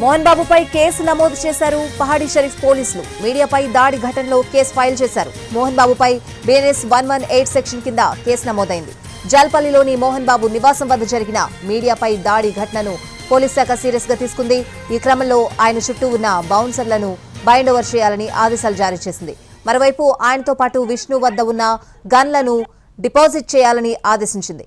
Mohan బాబుపై case నమోదు చేశారు పహాడీ షరీఫ్ పోలీసులు. మీడియాపై దాడి ఘటనలో కేసు ఫైల్ చేశారు. మోహన్ బాబుపై బీఎన్ఎస్ 118 సెక్షన్ కింద కేసు నమోదైంది. జాల్పల్లిలోని మోహన్ బాబు నివాసం వద్ద జరిగిన మీడియాపై దాడి ఘటనను పోలీస్ శాఖ సీరియస్ గా తీసుకుంది. ఈ క్రమంలో ఆయన చుట్టూ ఉన్న బౌన్సర్లను బైండ్ ఓవర్ చేయాలని ఆదేశాలు జారీ చేసింది. మరోవైపు ఆయనతో పాటు విష్ణు వద్ద ఉన్న గన్లను డిపాజిట్ చేయాలని ఆదేశించింది.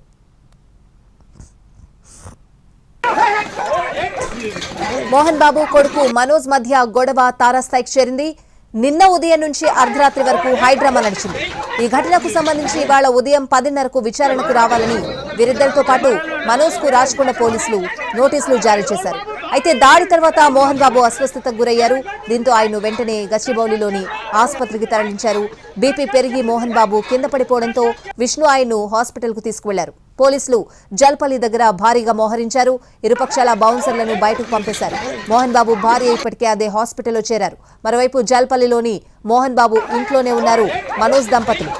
మోహన్ బాబు కొడుకు మనోజ్ మధ్య గొడవ తారాస్థాయికి చేరింది. నిన్న ఉదయం నుంచి అర్ధరాత్రి వరకు హైడ్రామా నడిచింది. ఈ ఘటనకు సంబంధించి ఇవాళ ఉదయం 10:30కు విచారణకు రావాలని వీరిద్దరితో పాటు మనోజ్ కు రాచకొండ పోలీసులు నోటీసులు జారీ చేశారు. అయితే దాడి తర్వాత మోహన్ బాబు అస్వస్థతకు గురయ్యారు. దీంతో ఆయన వెంటనే గచ్చిబౌలిలోని ఆసుపత్రికి తరలించారు. బీపీ పెరిగి మోహన్ బాబు కింద పడిపోవడంతో విష్ణు ఆయన్ను హాస్పిటల్ కు తీసుకువెళ్లారు. పోలీసులు జల్పల్లి దగ్గర భారీగా మోహరించారు. ఇరుపక్షాల బౌన్సర్లను బయటకు పంపేశారు. మోహన్ బాబు భార్య ఇప్పటికే అదే హాస్పిటల్లో చేరారు. మరోవైపు జల్పల్లిలోని మోహన్ బాబు ఇంట్లోనే ఉన్నారు మనోజ్ దంపతులు.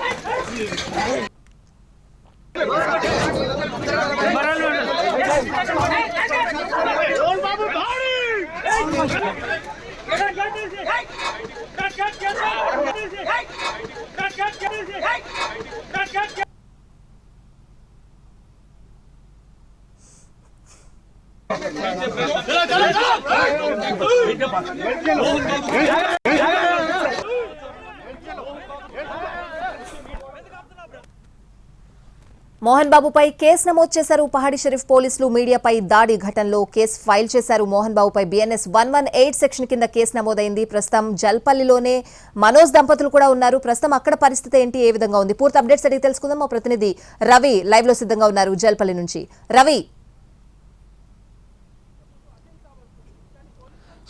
మోహన్ బాబుపై కేసు నమోదు చేశారు పహాడీ షరీఫ్ పోలీసులు. మీడియాపై దాడి ఘటనలో కేసు ఫైల్ చేశారు. మోహన్ బాబుపై బీఎన్ఎస్ 118 సెక్షన్ కింద కేసు నమోదైంది. ప్రస్తుతం జల్పల్లిలోనే మనోజ్ దంపతులు కూడా ఉన్నారు. ప్రస్తుతం అక్కడ పరిస్థితి ఏంటి, ఏ విధంగా ఉంది, పూర్తి అప్డేట్స్ అడిగి తెలుసుకుందాం. మా ప్రతినిధి రవి లైవ్ లో సిద్ధంగా ఉన్నారు జల్పల్లి నుంచి. రవి,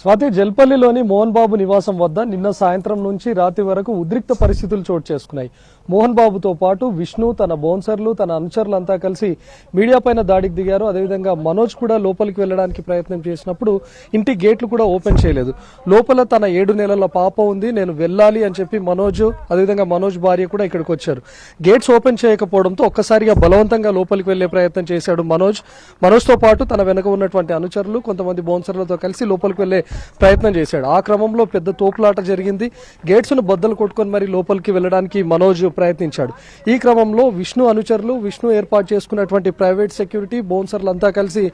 స్వాతి, జల్పల్లిలోని మోహన్ బాబు నివాసం వద్ద నిన్న సాయంత్రం నుంచి రాత్రి వరకు ఉద్రిక్త పరిస్థితులు చోటు చేసుకున్నాయి. మోహన్ బాబుతో పాటు విష్ణు, తన బౌన్సర్లు, తన అనుచరులంతా కలిసి మీడియా పైన దాడికి దిగారు. అదేవిధంగా మనోజ్ కూడా లోపలికి వెళ్లడానికి ప్రయత్నం చేసినప్పుడు ఇంటి గేట్లు కూడా ఓపెన్ చేయలేదు. లోపల తన 7 నెలల పాప ఉంది, నేను వెళ్ళాలి అని చెప్పి మనోజ్, అదేవిధంగా మనోజ్ భార్య కూడా ఇక్కడికి వచ్చారు. గేట్స్ ఓపెన్ చేయకపోవడంతో ఒక్కసారిగా బలవంతంగా లోపలికి వెళ్లే ప్రయత్నం చేశాడు మనోజ్తో పాటు తన వెనక ఉన్నటువంటి అనుచరులు, కొంతమంది బౌన్సర్లతో కలిసి లోపలికి వెళ్లే ప్రయత్నం చేశాడు. ఆ క్రమంలో పెద్ద తోపులాట జరిగింది. గేట్స్ ను బద్దలు కొట్టుకొని మరి లోపలికి వెళ్లడానికి మనోజ్ ప్రయత్నించాడు. ఈ క్రమంలో విష్ణు అనుచరులు, విష్ణు ఏర్పాటు చేసుకున్నటువంటి ప్రైవేట్ సెక్యూరిటీ, బౌన్సర్లంతా కలిసి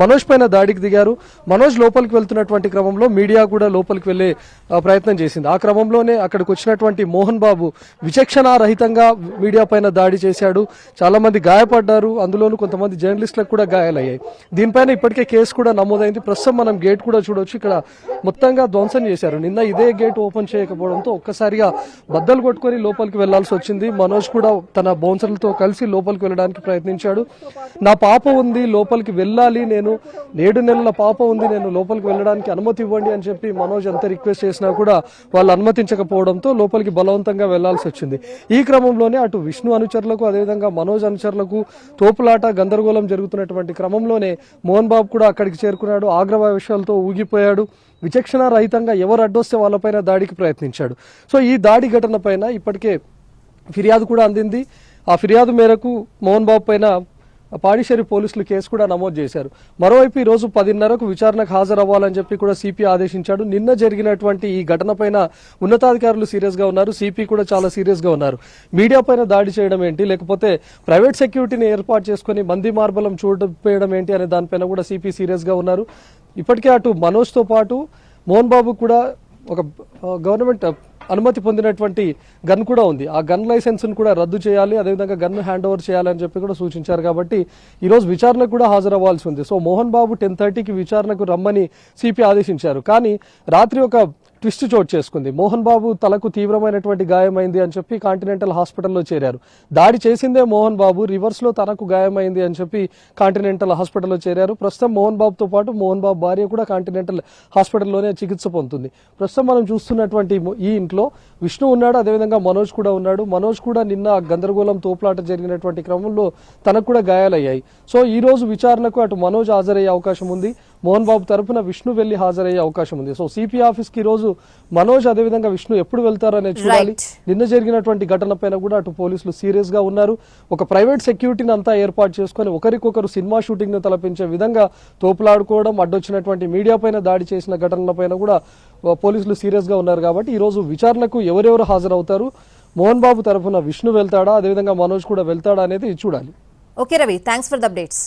మనోజ్ పైన దాడికి దిగారు. మనోజ్ లోపలికి వెళ్తున్నటువంటి క్రమంలో మీడియా కూడా లోపలికి వెళ్లే ప్రయత్నం చేసింది. ఆ క్రమంలోనే అక్కడికి వచ్చినటువంటి మోహన్ బాబు విచక్షణారహితంగా మీడియా పైన దాడి చేశాడు. చాలా మంది గాయపడ్డారు. అందులోనూ కొంతమంది జర్నలిస్టులకు కూడా గాయాలయ్యాయి. దీనిపైన ఇప్పటికే కేసు కూడా నమోదైంది. ప్రస్తుతం మనం గేట్ కూడా చూడొచ్చు. ఇక్కడ మొత్తంగా ధ్వంసం చేశారు. నిన్న ఇదే గేట్ ఓపెన్ చేయకపోవడంతో ఒక్కసారిగా బద్దలు కొట్టుకొని లోపలికి వెళ్లాల్సి వచ్చింది. మనోజ్ కూడా తన బౌన్సర్లతో కలిసి లోపలికి వెళ్ళడానికి ప్రయత్నించాడు. నా పాప ఉంది, లోపలికి వెళ్ళాలి, నేను 7 నెలల పాప ఉంది, నేను లోపలికి వెళ్ళడానికి అనుమతి ఇవ్వండి అని చెప్పి మనోజ్ ఎంత రిక్వెస్ట్ చేసినా కూడా వాళ్ళు అనుమతించకపోవడంతో లోపలికి బలవంతంగా వెళ్లాల్సి వచ్చింది. ఈ క్రమంలోనే అటు విష్ణు అనుచరులకు, అదేవిధంగా మనోజ్ అనుచరులకు తోపులాట, గందరగోళం జరుగుతున్నటువంటి క్రమంలోనే మోహన్ బాబు కూడా అక్కడికి చేరుకున్నాడు. ఆగ్రహవేశాలతో ఊగిపోయాడు. విచక్షణారహితంగా ఎవరు అడ్డొస్తే వాళ్ళపైన దాడికి ప్రయత్నించాడు. సో ఈ దాడి ఘటన పైన ఇప్పటికే ఫిర్యాదు కూడా అందింది. ఆ ఫిర్యాదు మేరకు మోహన్ బాబు పైన పహాడీ షరీఫ్ పోలీసులు కేసు కూడా నమోదు చేశారు. మరోవైపు ఈ రోజు 10:30కు విచారణకు హాజరవ్వాలని చెప్పి కూడా సిపి ఆదేశించాడు. నిన్న జరిగినటువంటి ఈ ఘటన పైన ఉన్నతాధికారులు సీరియస్ గా ఉన్నారు. సిపి కూడా చాలా సీరియస్ గా ఉన్నారు. మీడియా పైన దాడి చేయడం ఏంటి, లేకపోతే ప్రైవేట్ సెక్యూరిటీని ఏర్పాటు చేసుకుని మంది మార్బలం చూడడం ఏంటి అనే దానిపైన కూడా సిపి సీరియస్ గా ఉన్నారు. ఇప్పటికే అటు మనోజ్తో పాటు మోహన్ బాబు కూడా ఒక గవర్నమెంట్ అనుమతి పొందినటువంటి గన్ కూడా ఉంది. ఆ గన్ లైసెన్స్ ను కూడా రద్దు చేయాలి, అదేవిధంగా గన్ హ్యాండ్ ఓవర్ చేయాలని చెప్పి కూడా సూచించారు. కాబట్టి ఈరోజు విచారణకు కూడా హాజరవ్వాల్సి ఉంది. సో మోహన్ బాబు 10:30కి విచారణకు రమ్మని సిపి ఆదేశించారు. కానీ రాత్రి ఒక ట్విస్ట్ చోటు చేసుకుంది. మోహన్ బాబు తలకు తీవ్రమైనటువంటి గాయమైంది అని చెప్పి కాంటినెంటల్ హాస్పిటల్లో చేరారు. దాడి చేసిందే మోహన్ బాబు, రివర్స్ లో తనకు గాయమైంది అని చెప్పి కాంటినెంటల్ హాస్పిటల్లో చేరారు. ప్రస్తుతం మోహన్ బాబుతో పాటు మోహన్ బాబు భార్య కూడా కాంటినెంటల్ హాస్పిటల్లోనే చికిత్స పొందుతుంది. ప్రస్తుతం మనం చూస్తున్నటువంటి ఈ ఇంట్లో విష్ణు ఉన్నాడు, అదేవిధంగా మనోజ్ కూడా ఉన్నాడు. మనోజ్ కూడా నిన్న గందరగోళం, తోపులాట జరిగినటువంటి క్రమంలో తనకు కూడా గాయాలయ్యాయి. సో ఈ రోజు విచారణకు అటు మనోజ్ హాజరయ్యే అవకాశం ఉంది. మోహన్ బాబు తరపున విష్ణు వెళ్లి హాజరయ్యే అవకాశం ఉంది. సో సిపి ఆఫీస్ కి ఈ రోజు మనోజ్ అదేవిధంగా విష్ణు ఎప్పుడు వెళ్తారనేది చూడాలి. నిన్న జరిగినటువంటి ఘటన పైన కూడా అటు పోలీసులు సీరియస్ గా ఉన్నారు. ఒక ప్రైవేట్ సెక్యూరిటీని అంతా ఏర్పాటు చేసుకుని ఒకరికొకరు సినిమా షూటింగ్ ను తలపించే విధంగా తోపులాడుకోవడం, అడ్డొచ్చినటువంటి మీడియా పైన దాడి చేసిన ఘటనల పైన కూడా పోలీసులు సీరియస్ గా ఉన్నారు. కాబట్టి ఈ రోజు విచారణకు ఎవరెవరు హాజరవుతారు, మోహన్ బాబు తరఫున విష్ణు వెళ్తాడా, అదేవిధంగా మనోజ్ కూడా వెళ్తాడా అనేది చూడాలి. Okay Ravi, thanks for the updates.